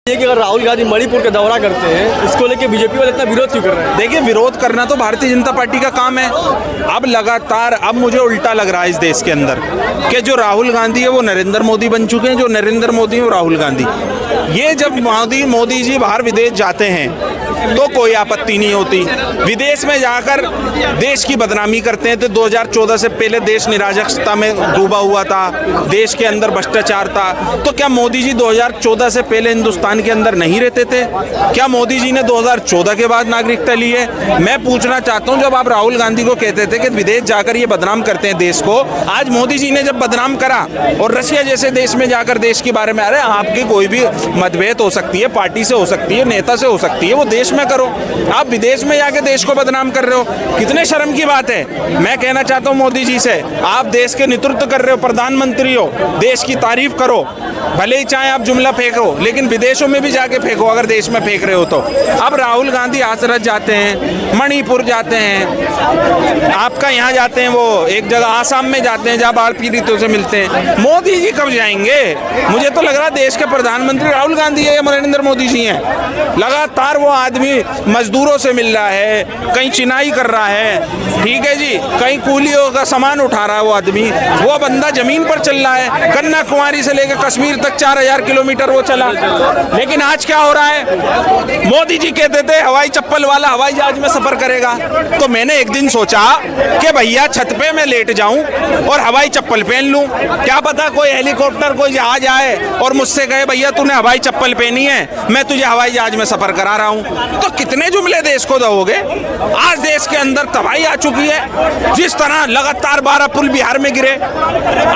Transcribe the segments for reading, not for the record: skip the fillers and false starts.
ये कि अगर राहुल गांधी मणिपुर का दौरा करते हैं, इसको लेके बीजेपी वाले इतना विरोध क्यों कर रहे हैं? देखिए, विरोध करना तो भारतीय जनता पार्टी का काम है। अब लगातार अब मुझे उल्टा लग रहा है इस देश के अंदर कि जो राहुल गांधी है वो नरेंद्र मोदी बन चुके हैं, जो नरेंद्र मोदी है वो राहुल गांधी। ये जब मोदी जी बाहर विदेश जाते हैं तो कोई आपत्ति नहीं होती, विदेश में जाकर देश की बदनामी करते हैं। तो 2014 से पहले देश निराजकता में डूबा हुआ था, देश के अंदर भ्रष्टाचार था। तो क्या मोदी जी 2014 से पहले हिंदुस्तान के अंदर नहीं रहते थे? क्या मोदी जी ने 2014 के बाद नागरिकता ली है? मैं पूछना चाहता हूं, जब आप राहुल गांधी को कहते थे कि विदेश जाकर ये बदनाम करते हैं देश को, आज मोदी जी ने जब बदनाम करा और रशिया जैसे देश में जाकर देश के बारे में, अरे आपकी कोई भी मतभेद हो सकती है, पार्टी से हो सकती है, नेता से हो सकती है, वो देश में करो। आप विदेश में जाके देश को बदनाम कर रहे हो, कितने शर्म की बात है। मैं कहना चाहता हूं मोदी जी से, आप देश के नेतृत्व कर रहे हो, प्रधानमंत्री हो, देश की तारीफ करो, भले ही चाहे आप जुमला फेंको, लेकिन विदेशों में भी जाके फेंको अगर देश में फेंक रहे हो तो। अब राहुल गांधी हाथरस जाते हैं, मणिपुर जाते हैं, आपका यहाँ जाते हैं, वो एक जगह आसाम में जाते हैं जहाँ बाढ़ पीड़ितों से मिलते हैं। मोदी जी कब जाएंगे? मुझे तो लग रहा है देश के प्रधानमंत्री राहुल गांधी है या नरेंद्र मोदी जी हैं। लगातार वो आदमी मजदूरों से मिल रहा है, कहीं चिनाई कर रहा है, ठीक है जी, कहीं कूलियों का सामान उठा रहा है वो आदमी। वो बंदा जमीन पर चल रहा है, कन्याकुमारी से लेकर कश्मीर तक 4000 किलोमीटर वो चला। लेकिन आज क्या हो रहा है? मोदी जी कहते थे हवाई चप्पल वाला हवाई जहाज में सफर करेगा, तो मैंने एक दिन सोचा कि भैया छत पे मैं लेट जाऊं और हवाई चप्पल पहन लूं, क्या पता कोई हेलीकॉप्टर कोई जहाज आए और मुझसे कहे भैया तूने हवाई चप्पल पहनी है, मैं तुझे हवाई जहाज में सफर करा रहा हूं। तो कितने जुमले देश को दोगे? आज देश के अंदर तबाही आ चुकी है। जिस तरह लगातार 12 पुल बिहार में गिरे,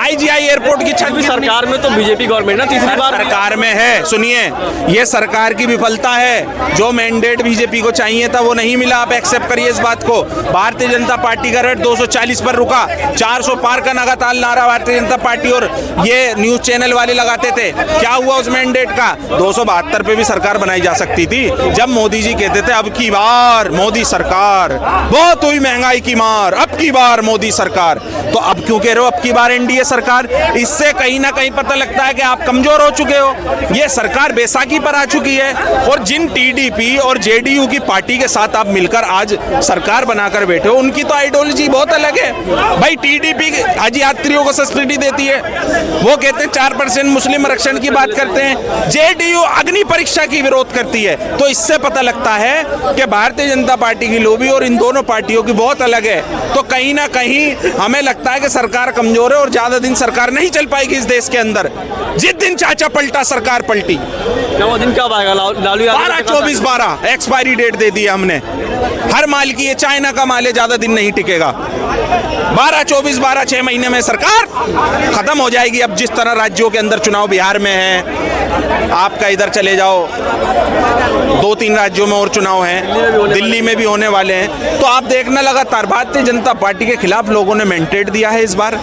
IGI एयरपोर्ट की छत। सरकार में तो बीजेपी गवर्नमेंट ना तीसरी बार सरकार में है। सुनिए, ये सरकार की विफलता है। जो मैंडेट बीजेपी को चाहिए था वो नहीं मिला। आप एक्सेप्ट करिए इस बात को। भारतीय जनता पार्टी का रेट 240 पर रुका, 400 पार का लगातार नारा भारतीय जनता पार्टी और ये न्यूज चैनल वाले लगाते थे। क्या हुआ उस मैंडेट का? 272 पे भी सरकार बनाई जा सकती थी। जब मोदी जी कहते थे अब की बार मोदी सरकार, बहुत हुई महंगाई की मार, अब की बार मोदी सरकार, तो अब क्यों कह रहे हो अब की बार एनडीए सरकार? इससे कहीं ना कहीं पता लगता है कि आप कमजोर हो चुके हो। ये सरकार बैसाखी पर आ चुकी है और जिन टीडीपी और जेडीयू की पार्टी के साथ आप मिलकर आज सरकार बनाकर बैठे हो, उनकी तो आइडियोलॉजी बहुत अलग है। भाई टीडीपी हज यात्रियों को सब्सिडी देती है, वो कहते हैं 4% मुस्लिम आरक्षण की बात करते हैं। जेडीयू अग्नि परीक्षा की विरोध करती है। तो इससे पता लगता है कि भारतीय जनता पार्टी की लोबी और इन दोनों पार्टियों की बहुत अलग है। तो कहीं ना कहीं हमें लगता है कि सरकार कमजोर है और ज्यादा दिन सरकार नहीं चल पाएगी इस देश के अंदर। जिस दिन चाचा पलटा सरकार पलटी। क्या वो दिन कब आएगा? लालू यादव 12/24/12 एक्सपायरी डेट दे दी हमने। हर माल की, ये चाइना का माल है, ज्यादा दिन नहीं टिकेगा। 12/24/12 6 महीने में सरकार खत्म हो जाएगी। अब जिस तरह राज्यों के अंदर चुनाव बिहार में है, आपका इधर चले जाओ 2-3 राज्यों में और चुनाव हैं, दिल्ली में भी होने वाले हैं। तो आप देखना लगातार भारतीय जनता पार्टी के खिलाफ लोगों ने मैंडेट दिया है इस बार।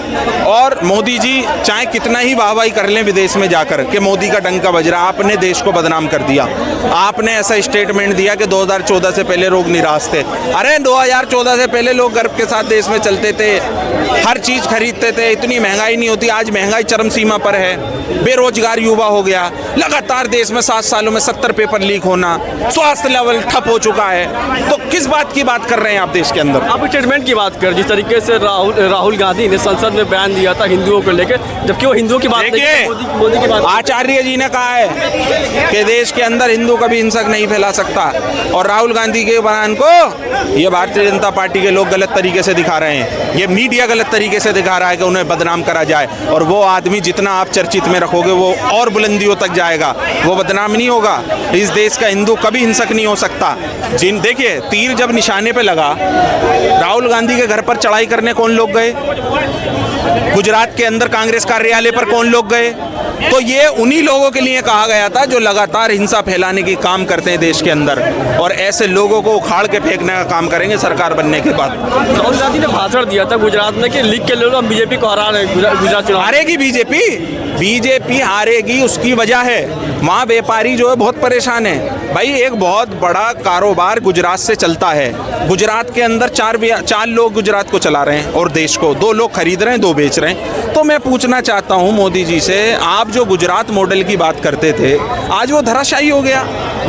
और मोदी जी चाहे कितना ही वाहवाही कर लें विदेश में जाकर कि मोदी का डंका बज रहा, आपने देश को बदनाम कर दिया। आपने ऐसा स्टेटमेंट दिया कि 2014 से पहले लोग निराश थे। अरे 2014 से पहले लोग गर्व के साथ देश में चलते थे, हर चीज खरीदते थे, इतनी महंगाई नहीं होती। आज महंगाई चरम सीमा पर है, बेरोजगार युवा हो गया, लगातार देश में 7 सालों में 70 पेपर लीक होना, स्वास्थ्य लेवल ठप हो चुका है। तो किस बात की बात कर रहे हैं आप देश के अंदर? आप स्टेटमेंट की बात कर, जिस तरीके से राहुल गांधी ने संसद में बयान दिया था हिंदुओं को लेकर, जबकि वो हिंदुओं की बात नहीं, मोदी की बात। आचार्य जी ने कहा है कि देश के अंदर हिंदू कभी हिंसक नहीं फैला सकता, और राहुल गांधी के बयान को ये भारतीय जनता पार्टी के लोग गलत तरीके से दिखा रहे हैं। ये मीडिया गलत तरीके से दिखा रहा है कि उन्हें बदनाम करा जाए, और वो आदमी जितना आप चर्चित में रखोगे वो और बुलंदियों तक जाएगा, वो बदनाम नहीं होगा। इस देश का हिंदू कभी हिंसक नहीं हो सकता। देखिए, तीर जब निशाने पे लगा, राहुल गांधी के घर पर चढ़ाई करने कौन लोग गए? गुजरात के अंदर कांग्रेस कार्यालय पर कौन लोग गए? तो ये उन्हीं लोगों के लिए कहा गया था जो लगातार हिंसा फैलाने की काम करते हैं देश के अंदर, और ऐसे लोगों को उखाड़ के फेंकने का काम करेंगे सरकार बनने के बाद। राहुल गांधी ने भाषण दिया था गुजरात में कि लिख के लोग हम बीजेपी को हरा रहे हैं, गुजरात चुनाव हारेगी बीजेपी हारेगी, उसकी वजह है वहाँ व्यापारी जो है बहुत परेशान है। भाई एक बहुत बड़ा कारोबार गुजरात से चलता है। गुजरात के अंदर चार लोग गुजरात को चला रहे हैं और देश को, 2 लोग खरीद रहे हैं, 2 बेच रहे हैं। तो तो मैं पूछना चाहता हूं मोदी जी से, आप जो गुजरात मॉडल की बात करते थे आज वो धराशायी हो गया।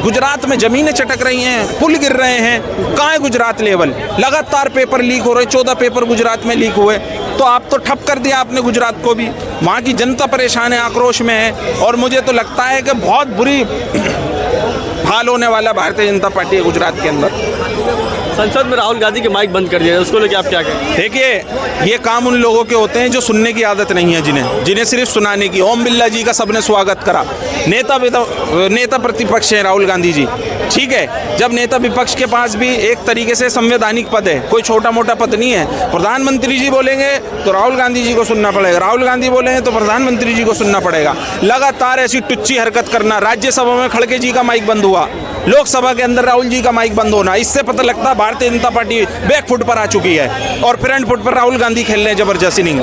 गुजरात में जमीनें चटक रही हैं, पुल गिर रहे हैं, कहाँ है गुजरात लेवल? लगातार पेपर लीक हो रहे, 14 पेपर गुजरात में लीक हुए, तो आप तो ठप कर दिया आपने गुजरात को भी। वहाँ की जनता परेशान है, आक्रोश में है, और मुझे तो लगता है कि बहुत बुरी हाल होने वाला भारतीय जनता पार्टी है गुजरात के अंदर। संसद में राहुल गांधी के माइक बंद कर दिया, उसको लेके आप क्या कहें? देखिए, ये काम उन लोगों के होते हैं जो सुनने की आदत नहीं है, जिन्हें सिर्फ सुनाने की। ओम बिरला जी का सबने स्वागत करा, नेता प्रतिपक्ष है राहुल गांधी जी, ठीक है। जब नेता विपक्ष के पास भी एक तरीके से संवैधानिक पद है, कोई छोटा मोटा पद नहीं है। प्रधानमंत्री जी बोलेंगे तो राहुल गांधी जी को सुनना पड़ेगा, राहुल गांधी बोलेंगे तो प्रधानमंत्री जी को सुनना पड़ेगा। लगातार ऐसी टुच्ची हरकत करना, राज्यसभा में खड़गे जी का माइक बंद हुआ, लोकसभा के अंदर राहुल जी का माइक बंद होना, इससे पता लगता है Bharatiya Janata party back foot पर आ चुकी है और फ्रंट फुट पर राहुल गांधी खेल रहे हैं जबरदस्त इनिंग।